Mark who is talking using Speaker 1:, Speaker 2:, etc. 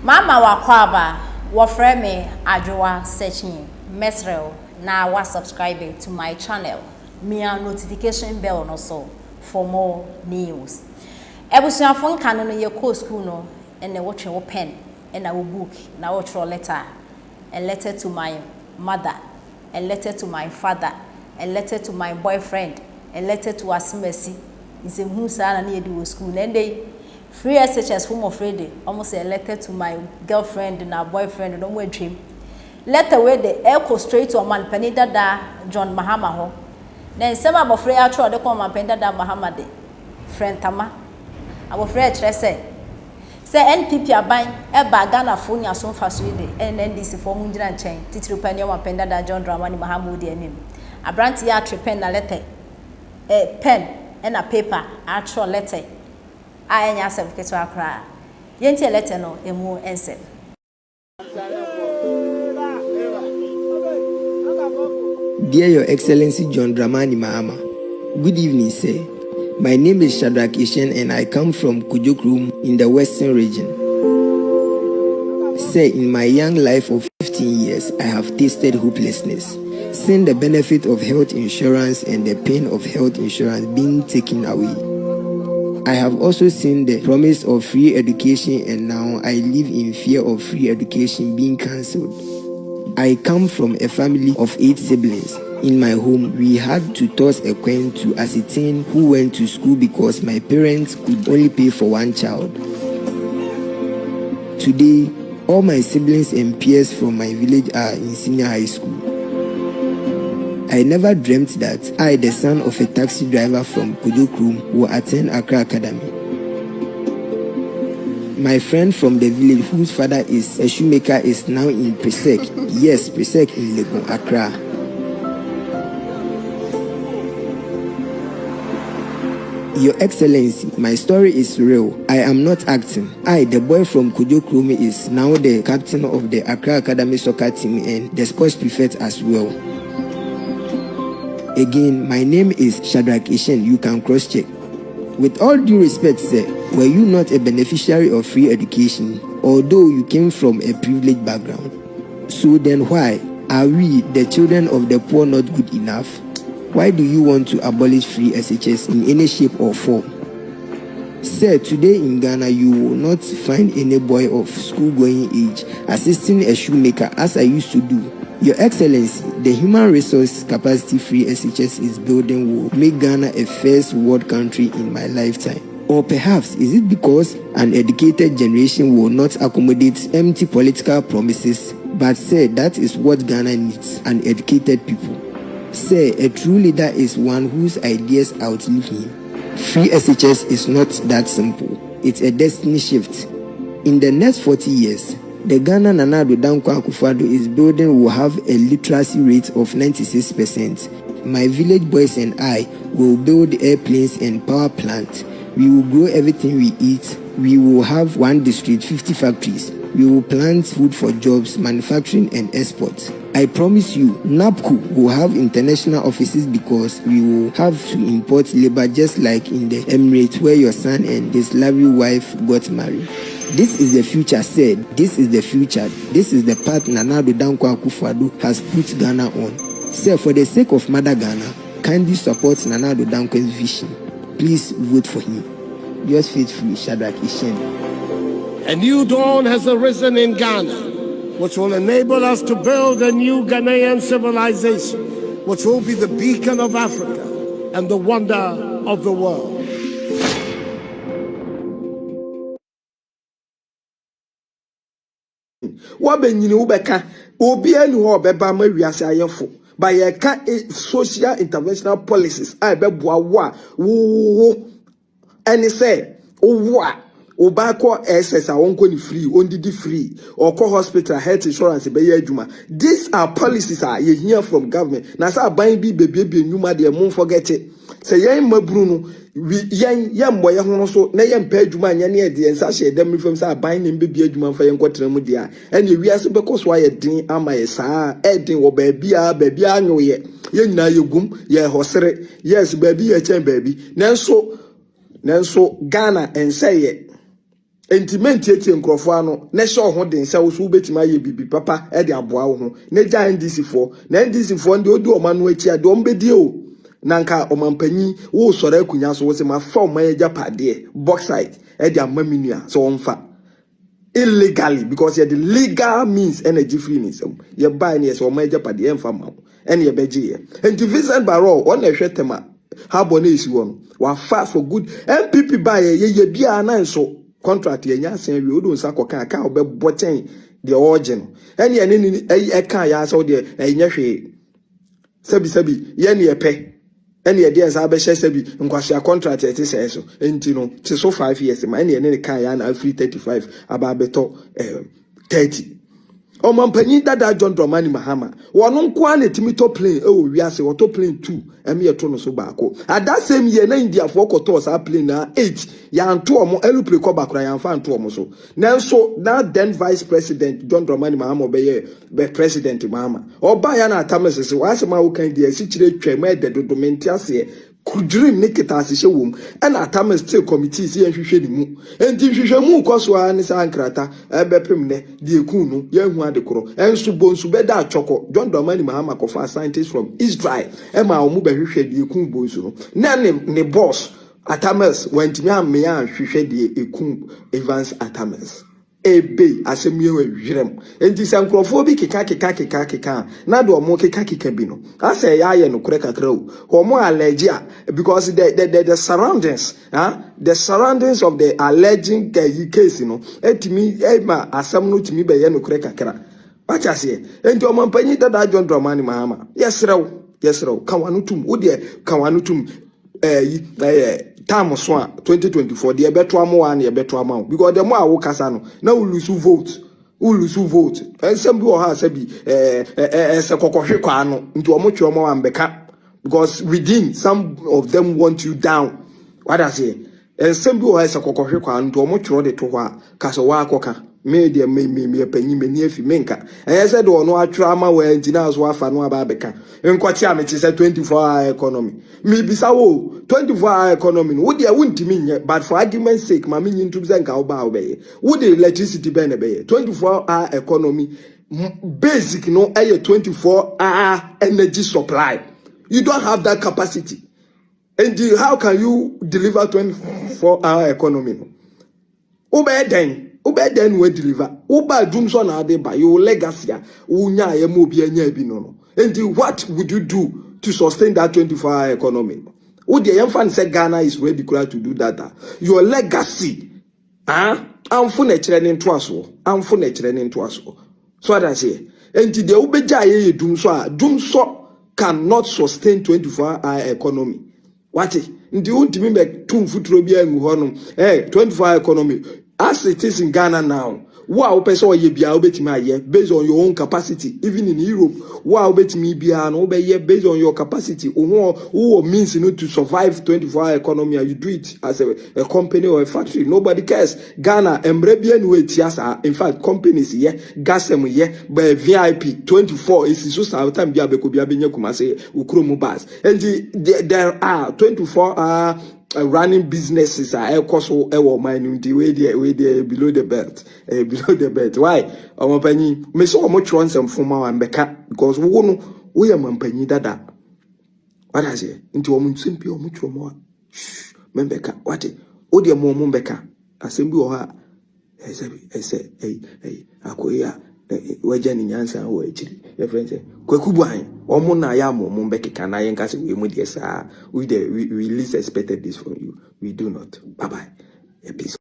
Speaker 1: Mama wakwaba wofre me adwoa searching mesrel na wa subscribe to my channel. Mia notification bell no so for more news. Ebusuafo nka no ye ko school no ene wo twe wo pen ena wo book na wo tro letter. A letter to my mother, a letter to my father, a letter to my boyfriend, a letter to Asimesi. Is a musa na near do school and they free SHS home of Friday, almost a letter to my girlfriend and our boyfriend and no dream. Letter where the echo straight to a man penida da John Mahama ho. Then some of free actual the come penida da Mahamade. Friend Tama. Our friend say NPP aban eba Ghana phone ya so fa so de NNDC for mu ngina nchen titiri pa ne wa penda da John Dramani Mahamud anim abranti ya trepen na letter pen and a paper actual letter I enya certificate akra yenti letter no emu ensem.
Speaker 2: Dear Your Excellency John Dramani Mahama, good evening, sir. My name is Shadrach Ishen and I come from Kujokrum in the Western region. Sir, in my young life of 15 years, I have tasted hopelessness, seen the benefit of health insurance and the pain of health insurance being taken away. I have also seen the promise of free education and now I live in fear of free education being cancelled. I come from a family of 8 siblings. In my home, we had to toss a coin to ascertain who went to school because my parents could only pay for one child. Today, all my siblings and peers from my village are in senior high school. I never dreamt that I, the son of a taxi driver from Kujokrum, will attend Accra Academy. My friend from the village whose father is a shoemaker is now in Presec. Yes, Presec in Legon, Accra. Your Excellency, my story is real. I am not acting. I, the boy from Kujokrum, is now the captain of the Accra Academy soccer team and the sports prefect as well. Again, my name is Shadrach Ishen. You can cross-check. With all due respect, sir, were you not a beneficiary of free education, although you came from a privileged background? So then why are we, the children of the poor, not good enough? Why do you want to abolish free SHS in any shape or form? Sir, today in Ghana, you will not find any boy of school-going age assisting a shoemaker as I used to do. Your Excellency, the human resource capacity free SHS is building will make Ghana a first world country in my lifetime. Or perhaps is it because an educated generation will not accommodate empty political promises, but sir, that is what Ghana needs, an educated people. Sir, a true leader is one whose ideas outlive him. Free SHS is not that simple. It's a destiny shift. In the next 40 years, the Ghana Nana Addo Dankwa Akufo-Addo is building will have a literacy rate of 96%. My village boys and I will build airplanes and power plants. We will grow everything we eat. We will have 1 district, 50 factories. We will plant food for jobs, manufacturing and export. I promise you, NAPCO will have international offices because we will have to import labor just like in the Emirates where your son and his lovely wife got married. This is the future, said. This is the future. This is the path Nana Addo Dankwa Akufo-Addo has put Ghana on. Sir, for the sake of Mother Ghana, kindly support Nana Addo Dankwa's vision. Please vote for him. Yours faithfully, Shadrach Ishen.
Speaker 3: A new dawn has arisen in Ghana, which will enable us to build a new Ghanaian civilization, which will be the beacon of Africa and the wonder of the world.
Speaker 4: Wabenyini ubeka obia ni ho obeba ma wiase ayefo ba ye ka social interventional policies a beboa wo any say wo Obako SS wonko ni free, ondidi free, or co hospital health insurance be ye adwuma. These are policies ye hear from government. Na sa ban bi bebe nyuma de mo forget it. Say yen mabru no yen boye ho so na yen pa adwuma nya ne de ensa hye dem from sa ban ne be adwuma fa yen kotra mu dia. Ene wiase be koso aye din ama ye saa edin wo ba bia anyo ye. Ye nyina ye gum ye hosere. Yes ba bi ye chen ba bi. Nanso Ghana ense ye Entimente eti nkrofo ano na hye ho den se wo so betima ye bibi papa e de aboa wo ho na gya NDC fo na NDC fo ndi odi omanu achi ade ombedi o na nka omampanyi wo sore akunya so wo se ma fa oman agya pade bauxite e de amaminua so wonfa illegally because the legal means energy free ni so ye buy ni so oman agya pade emfa ma ene ye beje ye enti Vincent Barrow on na hwetema ha bone isi won wa fa for good MPP buy ye bia na nso contract yenya asen wi odo nsa koka aka obebo chen the origin ene ene eka ya so de enye hwe sabi ye ne epe ene ye de nsa be hye sabi nkwahia contract ete se so enti no ti so 5 years ma ene ene ka ya na free 35 aba beto 30 Omampanyi dada John Dramani Mahama wono nko an etimi to plane e wo wiase wo to plane 2 eme ye to no so baako at that same year na India for koto sa plane na 8 ya nto omo elupre ko bakura ya mfa nto omo so nanso na then vice president John Dramani Mahama obeye be president Mahama oba ya na atamese wa asema wo kan dia si kire twema de dodomenti ase dream nikita asihye wom na atam still committee si nhwehwe ni mu enti nhwehwe mu koso a ne sa ankrata ebepem ne de ekun no yehu adekoro enso bonsu beda atwoko John Dramani Mahama kofa scientist from Israel ma omu behwehwe de ekun bonsu no na ne boss Atamas went me am me an hwehwe de ekun Evans Atamas ebe asemi we hwirem enti sankrofo bi keka na do mo keka bi no ase ya ye no kure kakra o mo allergia because the surroundings the surroundings of the alleging case no etimi ma asam no timi be ye no kure kakra wacha se enti o mampanyi dada John Dramani Mahama yesrew kawanutum wo de kawanutum time so 2024 the beto amwa na beto amaw because the more awo kasa no na ulusu vote ensem bi o ha sabi se kokohwe kwa no nti omo twe omo ambeka because within some of them want you down what I say ensem bi o ha se kokohwe kwa no nti omo twe de to ho a kasa wa akoka me de me panyi me ni afi menka said do no atwa ama wa engineer so afa no aba beka enkwati am ti say 24-hour economy me bisa wo 24-hour economy wo de wuntimi nye but for argument's sake ma me nyintum ze nka wo ba wo be wo de electricity be na be 24-hour economy basic no 24-hour energy supply. You don't have that capacity, and how can you deliver 24-hour economy? Then we deliver. Uba Jumson Adeba, your legacy, Unya Yemobi Binono. And what would you do to sustain that 24-hour economy? Would the infant say Ghana is ready to do that? Your legacy, I'm for training to us. I'm for training to us. So what I say, and the Ubeja Dumso cannot sustain 24-hour economy. What it? The ultimate 2 foot robia and 24-hour economy. As it is in Ghana now, wow, person ye be based on your own capacity. Even in Europe, wow, bet me be based on your capacity. Who means to survive 24-hour economy? You do it as a company or a factory. Nobody cares. Ghana, Embrebian wait, yes, in fact, companies here, gas them here, by VIP 24 is so time be able to be able to say Ukromu bus. And there are 24-hour running businesses are also mining the way they below the belt. Why? Our penny me so much runs and from our beka because we are mampanyi dada. What I say? Into a simple or much more. Membeka, what it? O dear Mombeka, assembly or her. I say, hey, Akoya. Wajan in Yansa or your friend say, Kwekubuan, or Monayamo, Mombeki can I and Cassie, we least expected this from you. We do not. Bye bye. A peace.